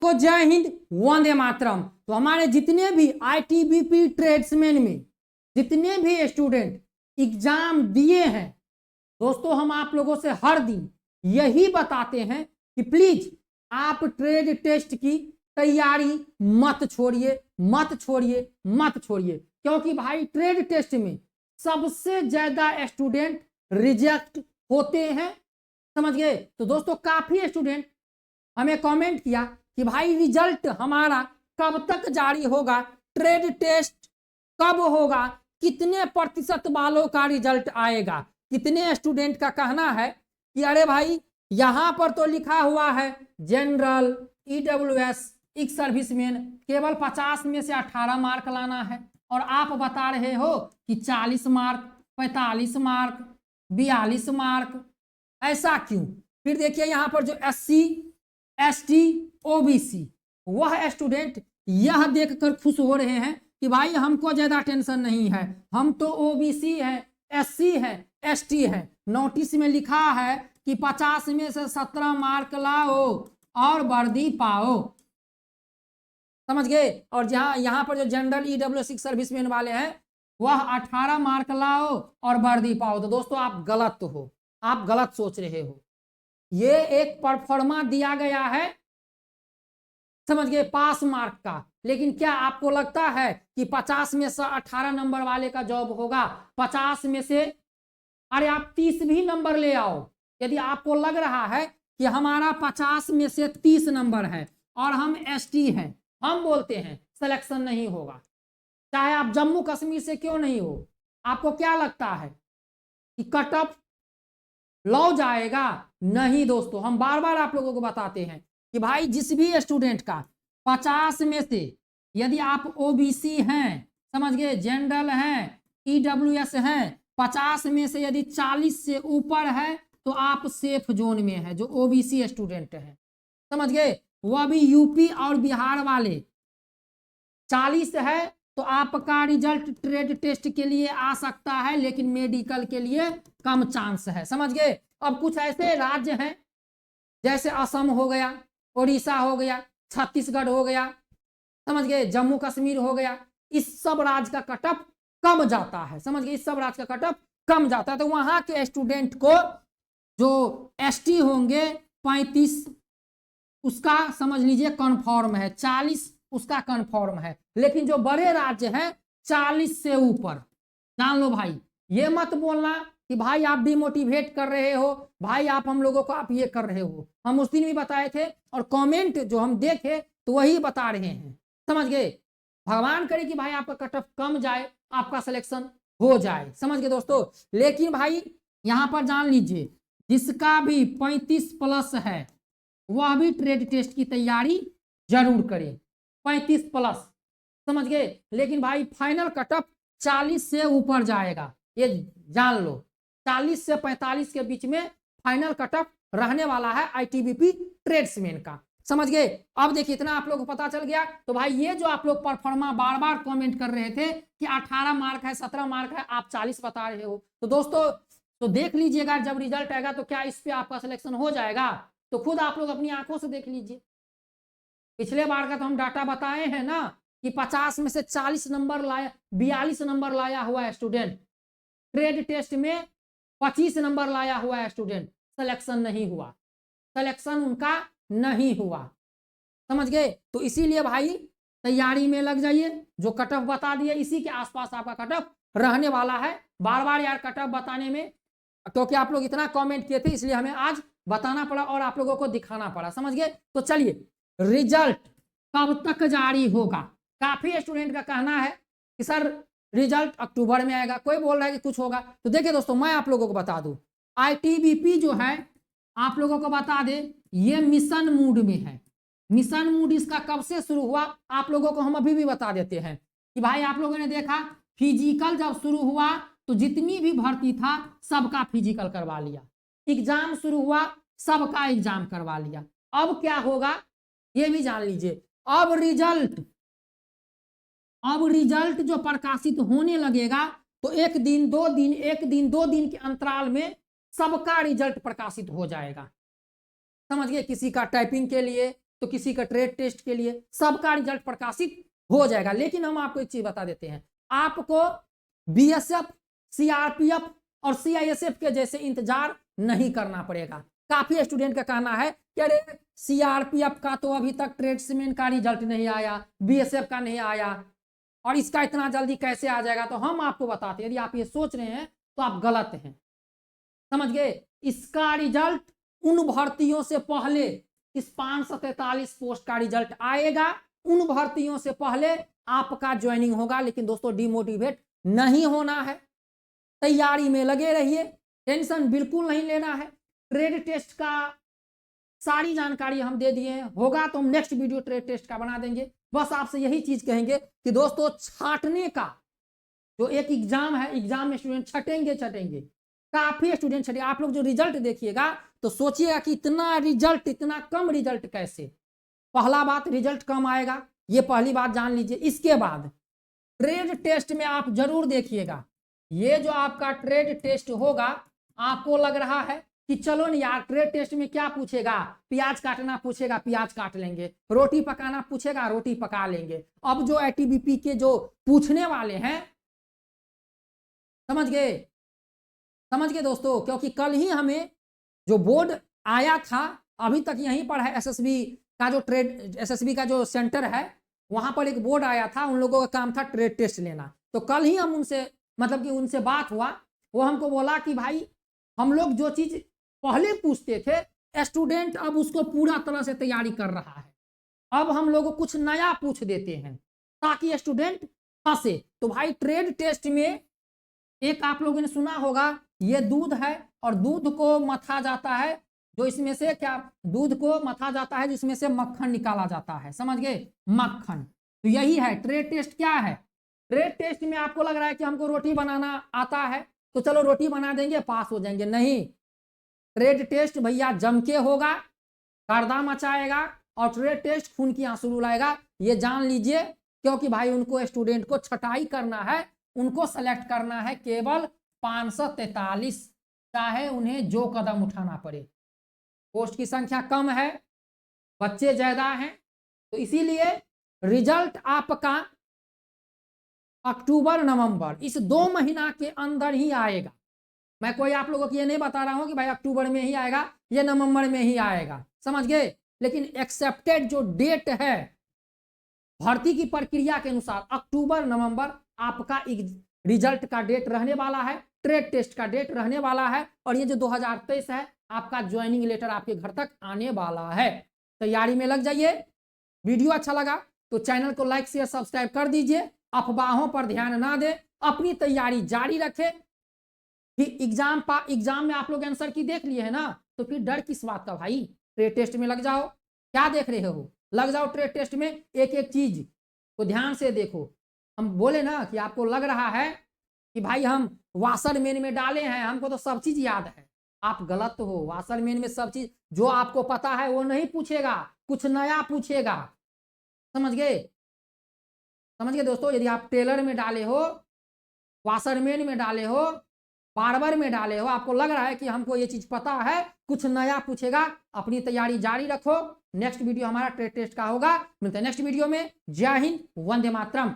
सबको जय हिंद, वंदे मातरम। तो हमारे जितने भी आईटीबीपी ट्रेड्समैन में जितने भी स्टूडेंट एग्जाम दिए हैं दोस्तों, हम आप लोगों से हर दिन यही बताते हैं कि प्लीज आप ट्रेड टेस्ट की तैयारी मत छोड़िए, मत छोड़िए, मत छोड़िए, क्योंकि भाई ट्रेड टेस्ट में सबसे ज्यादा स्टूडेंट रिजेक्ट होते हैं, समझ गए। तो दोस्तों काफी स्टूडेंट हमें कमेंट किया कि भाई रिजल्ट हमारा कब तक जारी होगा, ट्रेड टेस्ट कब होगा, कितने प्रतिशत वालों का रिजल्ट आएगा। कितने स्टूडेंट का कहना है कि अरे भाई यहां पर तो लिखा हुआ है जनरल, ईडब्ल्यूएस, एक्स सर्विसमैन केवल 50 में से 18 मार्क लाना है, और आप बता रहे हो कि 40 मार्क, 45 मार्क, 42 मार्क, ऐसा क्यों। फिर देखिए यहां पर जो एससी, एसटी, ओबीसी, वह स्टूडेंट यह देखकर खुश हो रहे हैं कि भाई हमको ज्यादा टेंशन नहीं है, हम तो ओबीसी है, एससी है, एसटी है। नोटिस में लिखा है कि 50 में से 17 मार्क लाओ और वर्दी पाओ, समझ गए। और जहां यहां पर जो जनरल, ईडब्ल्यूएस, सर्विसमैन वाले हैं वह 18 मार्क लाओ और वर्दी पाओ। तो दोस्तों आप गलत हो, आप गलत सोच रहे हो। ये एक परफॉर्मा दिया गया है, समझ गए, पास मार्क का। लेकिन क्या आपको लगता है कि 50 में से 18 नंबर वाले का जॉब होगा? 50 में से अरे आप 30 भी नंबर ले आओ। यदि आपको लग रहा है कि हमारा 50 में से 30 नंबर है और हम एसटी हैं, हम बोलते हैं सिलेक्शन नहीं होगा, चाहे आप जम्मू कश्मीर से क्यों नहीं हो। आपको क्या लगता है कि कट ऑफ लो जाएगा? नहीं दोस्तों, हम बार बार आप लोगों को बताते हैं कि भाई जिस भी स्टूडेंट का 50 में से यदि आप ओबीसी हैं, समझ गए, जनरल हैं, ईडब्ल्यूएस हैं, 50 में से यदि 40 से ऊपर है तो आप सेफ जोन में है। जो ओबीसी स्टूडेंट है, समझ गए, वह भी यूपी और बिहार वाले 40 है तो आपका रिजल्ट ट्रेड टेस्ट के लिए आ सकता है, लेकिन मेडिकल के लिए कम चांस है, समझ गए। अब कुछ ऐसे राज्य हैं जैसे असम हो गया, उड़ीसा हो गया, छत्तीसगढ़ हो गया, समझ गए, जम्मू कश्मीर हो गया, इस सब राज्य का कट ऑफ कम जाता है, समझ गए, इस सब राज्य का कट ऑफ कम जाता है। तो वहां के स्टूडेंट को जो एसटी होंगे 35 उसका समझ लीजिए कन्फर्म है, 40 उसका कन्फर्म है। लेकिन जो बड़े राज्य हैं 40 से ऊपर, जान लो भाई, ये मत बोलना कि भाई आप डिमोटिवेट कर रहे हो, भाई आप हम लोगों को आप ये कर रहे हो। हम उस दिन भी बताए थे और कमेंट जो हम देखे तो वही बता रहे हैं, समझ गए। भगवान करे कि भाई आपका कट ऑफ कम जाए, आपका सिलेक्शन हो जाए, समझ गए दोस्तों। लेकिन भाई यहां पर जान लीजिए जिसका भी 35 प्लस है वह भी ट्रेड टेस्ट की तैयारी जरूर करे, 35 प्लस, समझ गए। लेकिन भाई फाइनल कट ऑफ 40 से ऊपर जाएगा, ये जान लो। 40 से 45 के बीच में फाइनल कट ऑफ रहने वाला है आईटीबीपी ट्रेड्समैन का, समझ गए। अब देखिए इतना आप लोग को पता चल गया। तो भाई ये जो आप लोग परफॉर्मा बार बार कमेंट कर रहे थे कि 18 मार्क है, 17 मार्क है, आप 40 बता रहे हो, तो दोस्तों तो देख लीजिएगा जब रिजल्ट आएगा तो क्या इस पे आपका सिलेक्शन हो जाएगा, तो खुद आप लोग अपनी आंखों से देख लीजिए। पिछले बार का तो हम डाटा बताए हैं ना कि 50 में से 40 नंबर लाया, 42 नंबर लाया हुआ है स्टूडेंट, ट्रेड टेस्ट में 25 नंबर लाया हुआ है स्टूडेंट, सिलेक्शन नहीं हुआ, सिलेक्शन उनका नहीं हुआ, समझ गए। तो इसीलिए भाई तैयारी में लग जाइए, जो कट ऑफ बता दिए इसी के आसपास आपका कट ऑफ रहने वाला है। बार बार यार कट ऑफ बताने में, क्योंकि आप लोग इतना कमेंट किए थे इसलिए हमें आज बताना पड़ा और आप लोगों को दिखाना पड़ा, समझ गए। तो चलिए रिजल्ट कब तक जारी होगा? काफी स्टूडेंट का कहना है कि सर रिजल्ट अक्टूबर में आएगा, कोई बोल रहा है कि कुछ होगा। तो देखिए दोस्तों मैं आप लोगों को बता दूं, आईटीबीपी जो है आप लोगों को बता दे ये मिशन मूड में है। मिशन मूड इसका कब से शुरू हुआ आप लोगों को हम अभी भी बता देते हैं कि भाई आप लोगों ने देखा फिजिकल जब शुरू हुआ तो जितनी भी भर्ती था सबका फिजिकल करवा लिया, एग्जाम शुरू हुआ सबका एग्जाम करवा लिया। अब क्या होगा ये भी जान लीजिए, अब रिजल्ट जो प्रकाशित होने लगेगा तो एक दिन दो दिन के अंतराल में सबका रिजल्ट प्रकाशित हो जाएगा, समझ गए। किसी का टाइपिंग के लिए, तो किसी का ट्रेड टेस्ट के लिए, सबका रिजल्ट प्रकाशित हो जाएगा। लेकिन हम आपको एक चीज बता देते हैं, आपको बीएसएफ, सीआरपीएफ और सीआईएसएफ के जैसे इंतजार नहीं करना पड़ेगा। काफी स्टूडेंट का कहना है कि अरे सीआरपीएफ का तो अभी तक ट्रेड्समैन का रिजल्ट नहीं आया, बीएसएफ का नहीं आया, और इसका इतना जल्दी कैसे आ जाएगा। तो हम आपको बताते हैं, यदि आप ये सोच रहे हैं तो आप गलत हैं, समझ गए। इसका रिजल्ट उन भर्तियों से पहले, इस 543 पोस्ट का रिजल्ट आएगा, उन भर्तियों से पहले आपका ज्वाइनिंग होगा। लेकिन दोस्तों डिमोटिवेट नहीं होना है, तैयारी में लगे रहिए, टेंशन बिल्कुल नहीं लेना है। ट्रेड टेस्ट का सारी जानकारी हम दे दिए हैं, होगा तो हम नेक्स्ट वीडियो ट्रेड टेस्ट का बना देंगे। बस आपसे यही चीज कहेंगे कि दोस्तों छांटने का जो एक एग्जाम है, एग्जाम में स्टूडेंट छटेंगे, काफी स्टूडेंट छटेंगे। आप लोग जो रिजल्ट देखिएगा तो सोचिएगा कि इतना रिजल्ट, इतना कम रिजल्ट कैसे। पहला बात रिजल्ट कम आएगा, ये पहली बात जान लीजिए। इसके बाद ट्रेड टेस्ट में आप जरूर देखिएगा, ये जो आपका ट्रेड टेस्ट होगा, आपको लग रहा है कि चलो नहीं यार ट्रेड टेस्ट में क्या पूछेगा, प्याज काटना पूछेगा, प्याज काट लेंगे, रोटी पकाना पूछेगा, रोटी पका लेंगे। अब जो आईटीबीपी के जो पूछने वाले हैं, समझ गए दोस्तों, क्योंकि कल ही हमें जो बोर्ड आया था, अभी तक यहीं पर है, एसएसबी का जो सेंटर है, वहां पर एक बोर्ड आया था, उन लोगों का काम था ट्रेड टेस्ट लेना। तो कल ही हम उनसे, मतलब कि उनसे बात हुआ, वो हमको बोला कि भाई हम लोग जो चीज पहले पूछते थे, स्टूडेंट अब उसको पूरा तरह से तैयारी कर रहा है, अब हम लोग कुछ नया पूछ देते हैं ताकि स्टूडेंट फंसे। तो भाई ट्रेड टेस्ट में एक आप लोगों ने सुना होगा, ये दूध है और दूध को मथा जाता है, जो इसमें से क्या, दूध को मथा जाता है जिसमें से मक्खन निकाला जाता है, समझ गए, मक्खन। तो यही है ट्रेड टेस्ट। क्या है ट्रेड टेस्ट में? आपको लग रहा है कि हमको रोटी बनाना आता है तो चलो रोटी बना देंगे, पास हो जाएंगे। नहीं, ट्रेड टेस्ट भैया जम के होगा, गर्दा मचाएगा, और ट्रेड टेस्ट खून की आंसू रुलाएगा, ये जान लीजिए। क्योंकि भाई उनको स्टूडेंट को छटाई करना है, उनको सेलेक्ट करना है केवल 543, चाहे उन्हें जो कदम उठाना पड़े। पोस्ट की संख्या कम है, बच्चे ज्यादा हैं, तो इसीलिए रिजल्ट आपका अक्टूबर नवंबर इस 2 महीना के अंदर ही आएगा। मैं कोई आप लोगों को ये नहीं बता रहा हूं कि भाई अक्टूबर में ही आएगा या नवंबर में ही आएगा, समझ गए। लेकिन एक्सेप्टेड जो डेट है भर्ती की प्रक्रिया के अनुसार, अक्टूबर नवंबर आपका रिजल्ट का डेट रहने वाला है, ट्रेड टेस्ट का डेट रहने वाला है, और ये जो 2023 है आपका ज्वाइनिंग लेटर आपके घर तक आने वाला है। तैयारी में लग जाइए। वीडियो अच्छा लगा तो चैनल को लाइक शेयर सब्सक्राइब कर दीजिए, अफवाहों पर ध्यान ना दें, अपनी तैयारी जारी रखें। कि एग्जाम में आप लोग आंसर की देख लिए है ना, तो फिर डर किस बात का भाई, ट्रेड टेस्ट में लग जाओ। क्या देख रहे हो, लग जाओ ट्रेड टेस्ट में, एक एक चीज को ध्यान से देखो। हम बोले ना कि आपको लग रहा है कि भाई हम वाशरमैन में डाले हैं, हमको तो सब चीज याद है, आप गलत हो। वाशरमैन में सब चीज जो आपको पता है वो नहीं पूछेगा, कुछ नया पूछेगा, समझ गए दोस्तों। यदि आप टेलर में डाले हो, वाशरमैन में डाले हो, बार्बर में डाले हो, आपको लग रहा है कि हमको ये चीज पता है, कुछ नया पूछेगा, अपनी तैयारी जारी रखो। नेक्स्ट वीडियो हमारा ट्रेड टेस्ट का होगा, मिलते हैं नेक्स्ट वीडियो में। जय हिंद, वंदे मातरम।